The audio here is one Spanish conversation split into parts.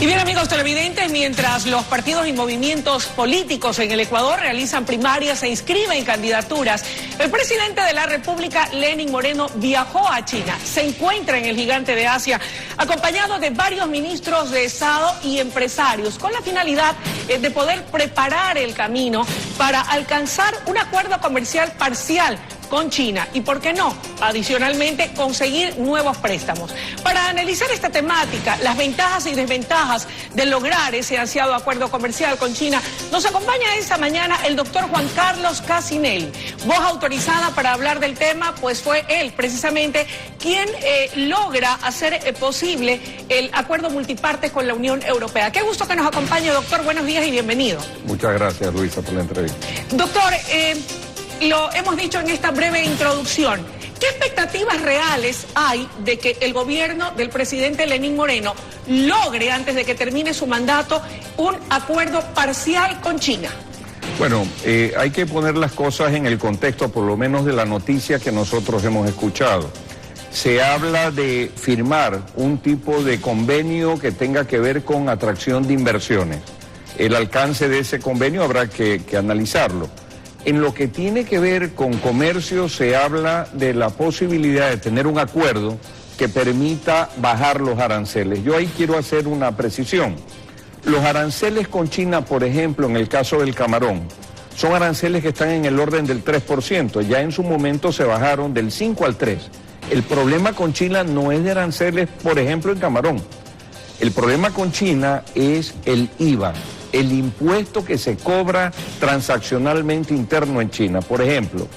Y bien, amigos televidentes, mientras los partidos y movimientos políticos en el Ecuador realizan primarias e inscriben candidaturas, el presidente de la República, Lenín Moreno, viajó a China. Se encuentra en el gigante de Asia, acompañado de varios ministros de Estado y empresarios, con la finalidad de poder preparar el camino para alcanzar un acuerdo comercial parcial con China y, ¿por qué no?, adicionalmente, conseguir nuevos préstamos. Para analizar esta temática, las ventajas y desventajas de lograr ese ansiado acuerdo comercial con China, nos acompaña esta mañana el doctor Juan Carlos Casinelli, voz autorizada para hablar del tema, pues fue él precisamente quien logra hacer posible el acuerdo multipartes con la Unión Europea. Qué gusto que nos acompañe, doctor. Buenos días y bienvenido. Muchas gracias, Luisa, por la entrevista. Doctor, lo hemos dicho en esta breve introducción. ¿Qué expectativas reales hay de que el gobierno del presidente Lenín Moreno logre, antes de que termine su mandato, un acuerdo parcial con China? Bueno, hay que poner las cosas en el contexto, por lo menos de la noticia que nosotros hemos escuchado. Se habla de firmar un tipo de convenio que tenga que ver con atracción de inversiones. El alcance de ese convenio habrá que analizarlo. En lo que tiene que ver con comercio, se habla de la posibilidad de tener un acuerdo que permita bajar los aranceles. Yo ahí quiero hacer una precisión. Los aranceles con China, por ejemplo, en el caso del camarón, son aranceles que están en el orden del 3%. Ya en su momento se bajaron del 5 al 3. El problema con China no es de aranceles, por ejemplo, en camarón. El problema con China es el IVA. El impuesto que se cobra transaccionalmente interno en China. Por ejemplo,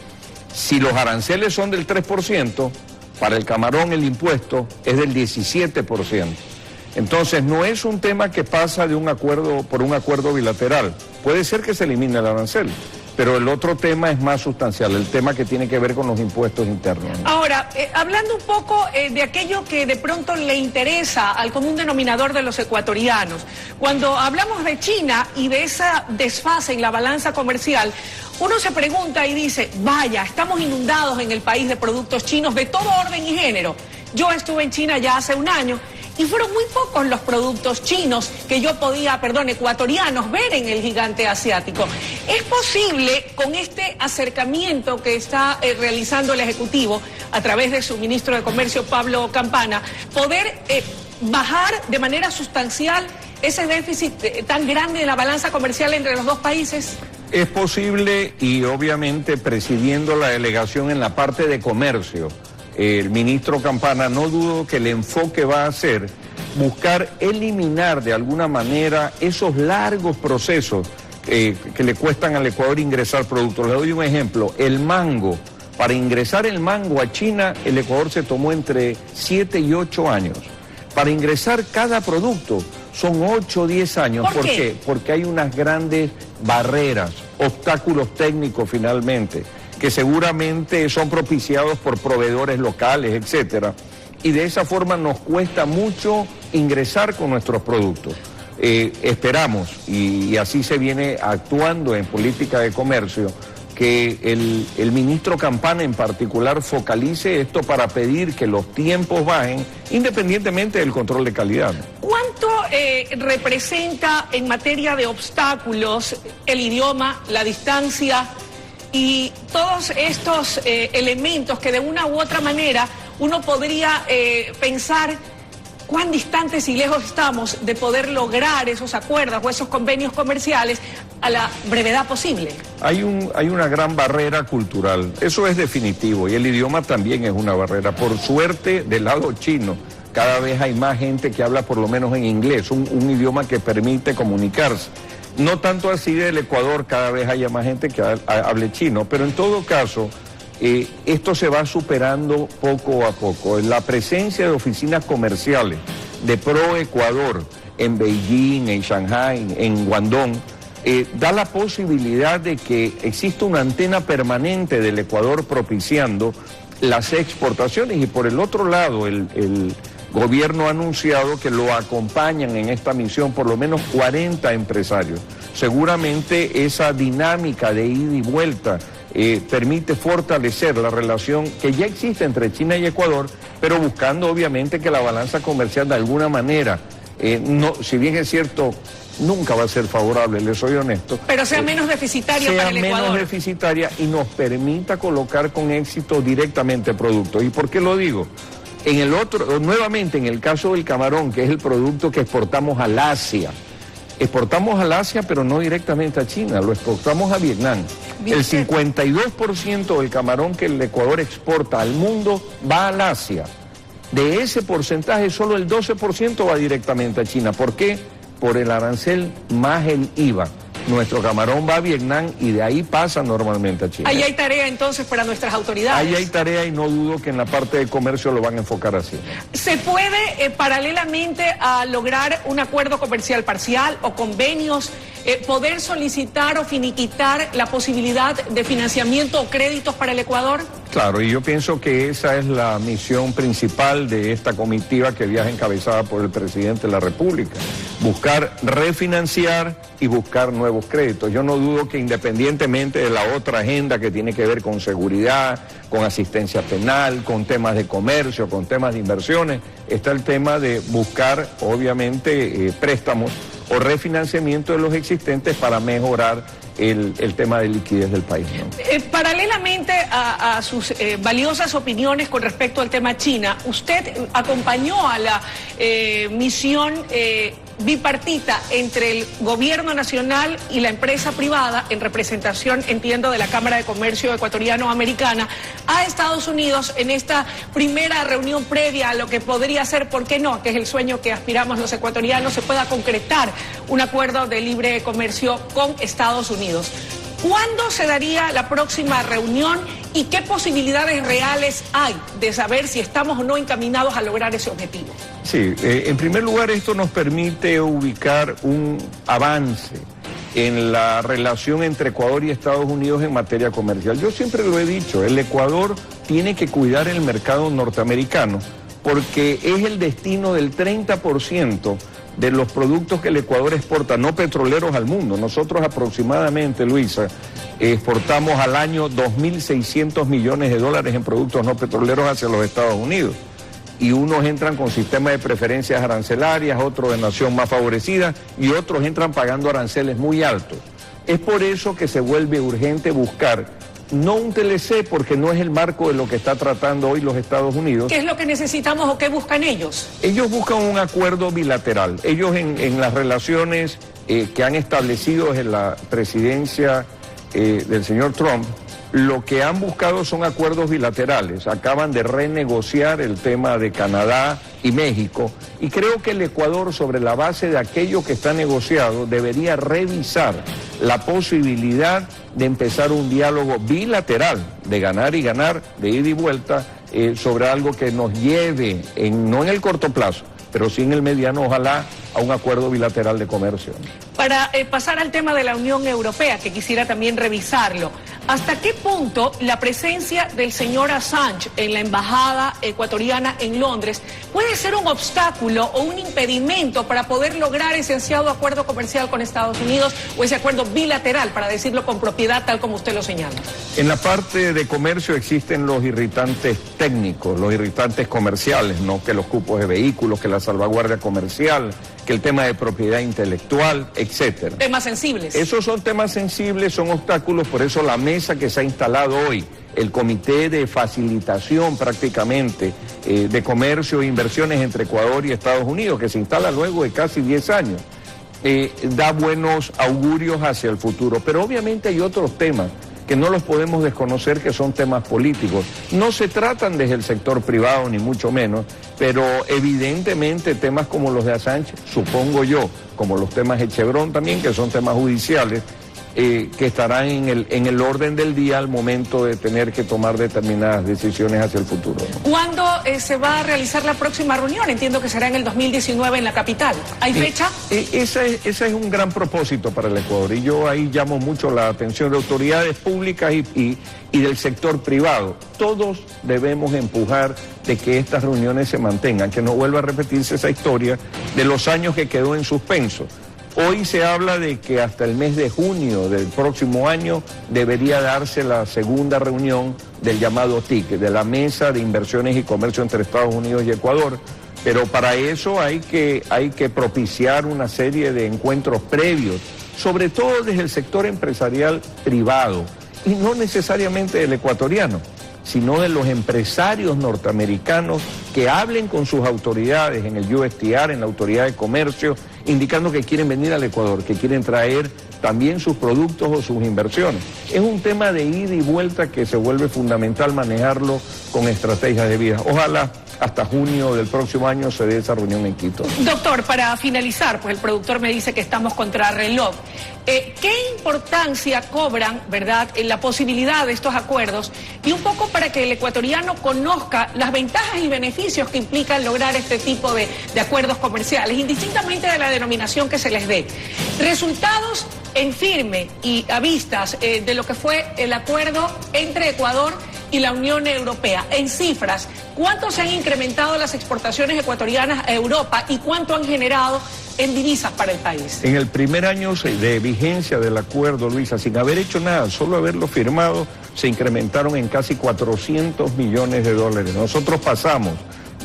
si los aranceles son del 3%, para el camarón el impuesto es del 17%. Entonces no es un tema que pasa de un acuerdo por un acuerdo bilateral. Puede ser que se elimine el arancel, pero el otro tema es más sustancial, el tema que tiene que ver con los impuestos internos. Ahora, hablando un poco de aquello que de pronto le interesa al común denominador de los ecuatorianos, cuando hablamos de China y de esa desfase en la balanza comercial, uno se pregunta y dice, vaya, estamos inundados en el país de productos chinos de todo orden y género. Yo estuve en China ya hace un año, y fueron muy pocos los productos chinos que yo podía, ecuatorianos, ver en el gigante asiático. ¿Es posible, con este acercamiento que está realizando el Ejecutivo a través de su ministro de Comercio, Pablo Campana, poder bajar de manera sustancial ese déficit tan grande de la balanza comercial entre los dos países? Es posible, y obviamente presidiendo la delegación en la parte de comercio, el ministro Campana, no dudo que el enfoque va a ser buscar eliminar de alguna manera esos largos procesos que le cuestan al Ecuador ingresar productos. Le doy un ejemplo, el mango. Para ingresar el mango a China, el Ecuador se tomó entre 7 y 8 años. Para ingresar cada producto son 8 o 10 años. ¿Por qué? Porque hay unas grandes barreras, obstáculos técnicos finalmente, que seguramente son propiciados por proveedores locales, etcétera, y de esa forma nos cuesta mucho ingresar con nuestros productos. Esperamos, y así se viene actuando en política de comercio, que el ministro Campana en particular focalice esto para pedir que los tiempos bajen, independientemente del control de calidad. ¿Cuánto representa en materia de obstáculos el idioma, la distancia y todos estos elementos que de una u otra manera uno podría pensar cuán distantes y lejos estamos de poder lograr esos acuerdos o esos convenios comerciales a la brevedad posible? Hay una gran barrera cultural, eso es definitivo, y el idioma también es una barrera. Por suerte, del lado chino, cada vez hay más gente que habla por lo menos en inglés, un idioma que permite comunicarse. No tanto así del Ecuador, cada vez haya más gente que hable chino, pero en todo caso, esto se va superando poco a poco. La presencia de oficinas comerciales de Pro Ecuador en Beijing, en Shanghai, en Guangdong, da la posibilidad de que exista una antena permanente del Ecuador propiciando las exportaciones, y por el otro lado el gobierno ha anunciado que lo acompañan en esta misión por lo menos 40 empresarios. Seguramente esa dinámica de ida y vuelta permite fortalecer la relación que ya existe entre China y Ecuador, pero buscando obviamente que la balanza comercial de alguna manera no, si bien es cierto, nunca va a ser favorable, le soy honesto. Pero sea menos deficitaria para el Ecuador. Sea menos deficitaria y nos permita colocar con éxito directamente productos. ¿Y por qué lo digo? Nuevamente, en el caso del camarón, que es el producto que exportamos al Asia, pero no directamente a China, lo exportamos a Vietnam. El 52% del camarón que el Ecuador exporta al mundo va al Asia. De ese porcentaje, solo el 12% va directamente a China. ¿Por qué? Por el arancel más el IVA. Nuestro camarón va a Vietnam y de ahí pasa normalmente a China. Ahí hay tarea entonces para nuestras autoridades. Ahí hay tarea y no dudo que en la parte de comercio lo van a enfocar así. ¿Se puede, paralelamente a lograr un acuerdo comercial parcial o convenios, poder solicitar o finiquitar la posibilidad de financiamiento o créditos para el Ecuador? Claro, y yo pienso que esa es la misión principal de esta comitiva que viaja encabezada por el presidente de la República. Buscar refinanciar y buscar nuevos créditos. Yo no dudo que independientemente de la otra agenda que tiene que ver con seguridad, con asistencia penal, con temas de comercio, con temas de inversiones, está el tema de buscar, obviamente, préstamos o refinanciamiento de los existentes para mejorar el tema de liquidez del país, ¿no? Paralelamente a sus valiosas opiniones con respecto al tema China, usted acompañó a la misión bipartita entre el gobierno nacional y la empresa privada, en representación, entiendo, de la Cámara de Comercio Ecuatoriano-Americana, a Estados Unidos en esta primera reunión previa a lo que podría ser, ¿por qué no?, que es el sueño que aspiramos los ecuatorianos, se pueda concretar un acuerdo de libre comercio con Estados Unidos. ¿Cuándo se daría la próxima reunión y qué posibilidades reales hay de saber si estamos o no encaminados a lograr ese objetivo? Sí, en primer lugar, esto nos permite ubicar un avance en la relación entre Ecuador y Estados Unidos en materia comercial. Yo siempre lo he dicho, el Ecuador tiene que cuidar el mercado norteamericano porque es el destino del 30% de los productos que el Ecuador exporta, no petroleros, al mundo. Nosotros aproximadamente, Luisa, exportamos al año 2.600 millones de dólares en productos no petroleros hacia los Estados Unidos. Y unos entran con sistemas de preferencias arancelarias, otros de nación más favorecida y otros entran pagando aranceles muy altos. Es por eso que se vuelve urgente buscar no un TLC, porque no es el marco de lo que está tratando hoy los Estados Unidos. ¿Qué es lo que necesitamos o qué buscan ellos? Ellos buscan un acuerdo bilateral. Ellos en las relaciones que han establecido desde la presidencia del señor Trump, lo que han buscado son acuerdos bilaterales. Acaban de renegociar el tema de Canadá y México, y creo que el Ecuador, sobre la base de aquello que está negociado, debería revisar la posibilidad de empezar un diálogo bilateral, de ganar y ganar, de ida y vuelta, sobre algo que nos lleve, no en el corto plazo, pero sí en el mediano, ojalá, a un acuerdo bilateral de comercio. Para pasar al tema de la Unión Europea, que quisiera también revisarlo, ¿hasta qué punto la presencia del señor Assange en la embajada ecuatoriana en Londres puede ser un obstáculo o un impedimento para poder lograr ese ansiado acuerdo comercial con Estados Unidos o ese acuerdo bilateral, para decirlo con propiedad, tal como usted lo señala? En la parte de comercio existen los irritantes técnicos, los irritantes comerciales, ¿no? Que los cupos de vehículos, que la salvaguardia comercial, que el tema de propiedad intelectual, etcétera. Temas sensibles. Esos son temas sensibles, son obstáculos, por eso la mesa que se ha instalado hoy, el comité de facilitación prácticamente de comercio e inversiones entre Ecuador y Estados Unidos, que se instala luego de casi 10 años, da buenos augurios hacia el futuro. Pero obviamente hay otros temas que no los podemos desconocer, que son temas políticos. No se tratan desde el sector privado, ni mucho menos, pero evidentemente temas como los de Assange, supongo yo, como los temas de Chevron también, que son temas judiciales, que estarán en el orden del día al momento de tener que tomar determinadas decisiones hacia el futuro, ¿no? ¿Cuándo se va a realizar la próxima reunión? Entiendo que será en el 2019 en la capital. ¿Hay fecha? Ese es un gran propósito para el Ecuador, y yo ahí llamo mucho la atención de autoridades públicas y del sector privado. Todos debemos empujar de que estas reuniones se mantengan, que no vuelva a repetirse esa historia de los años que quedó en suspenso. Hoy se habla de que hasta el mes de junio del próximo año debería darse la segunda reunión del llamado TIC, de la Mesa de Inversiones y Comercio entre Estados Unidos y Ecuador. Pero para eso hay que propiciar una serie de encuentros previos, sobre todo desde el sector empresarial privado, y no necesariamente del ecuatoriano, sino de los empresarios norteamericanos que hablen con sus autoridades en el USTR, en la Autoridad de Comercio, indicando que quieren venir al Ecuador, que quieren traer también sus productos o sus inversiones. Es un tema de ida y vuelta que se vuelve fundamental manejarlo con estrategias debidas. Ojalá hasta junio del próximo año se dé esa reunión en Quito. Doctor, para finalizar, pues el productor me dice que estamos contra reloj. ¿Qué importancia cobran, verdad, en la posibilidad de estos acuerdos? Y un poco para que el ecuatoriano conozca las ventajas y beneficios que implican lograr este tipo de acuerdos comerciales, indistintamente de la denominación que se les dé. Resultados en firme y a vistas de lo que fue el acuerdo entre Ecuador y la Unión Europea. En cifras, ¿cuánto se han incrementado las exportaciones ecuatorianas a Europa y cuánto han generado en divisas para el país? En el primer año de vigencia del acuerdo, Luisa, sin haber hecho nada, solo haberlo firmado, se incrementaron en casi 400 millones de dólares. Nosotros pasamos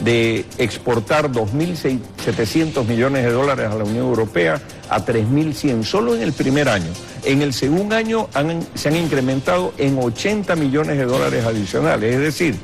de exportar 2.700 millones de dólares a la Unión Europea a 3.100 solo en el primer año. En el segundo año se han incrementado en 80 millones de dólares adicionales, es decir,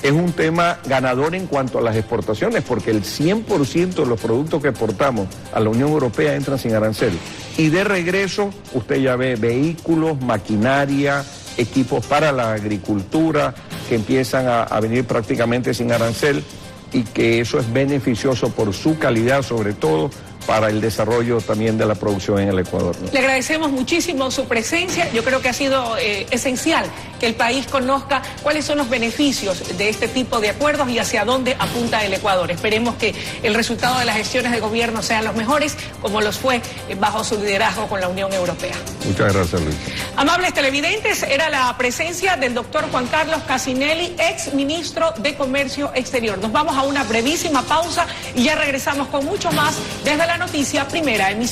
es un tema ganador en cuanto a las exportaciones, porque el 100% de los productos que exportamos a la Unión Europea entran sin arancel. Y de regreso, usted ya ve vehículos, maquinaria, equipos para la agricultura, que empiezan a venir prácticamente sin arancel, y que eso es beneficioso por su calidad, sobre todo para el desarrollo también de la producción en el Ecuador, ¿no? Le agradecemos muchísimo su presencia. Yo creo que ha sido esencial que el país conozca cuáles son los beneficios de este tipo de acuerdos y hacia dónde apunta el Ecuador. Esperemos que el resultado de las gestiones de gobierno sean los mejores, como los fue bajo su liderazgo con la Unión Europea. Muchas gracias, Luis. Amables televidentes, era la presencia del doctor Juan Carlos Cassinelli, ex ministro de Comercio Exterior. Nos vamos a una brevísima pausa y ya regresamos con mucho más desde la noticia Primera Emisión.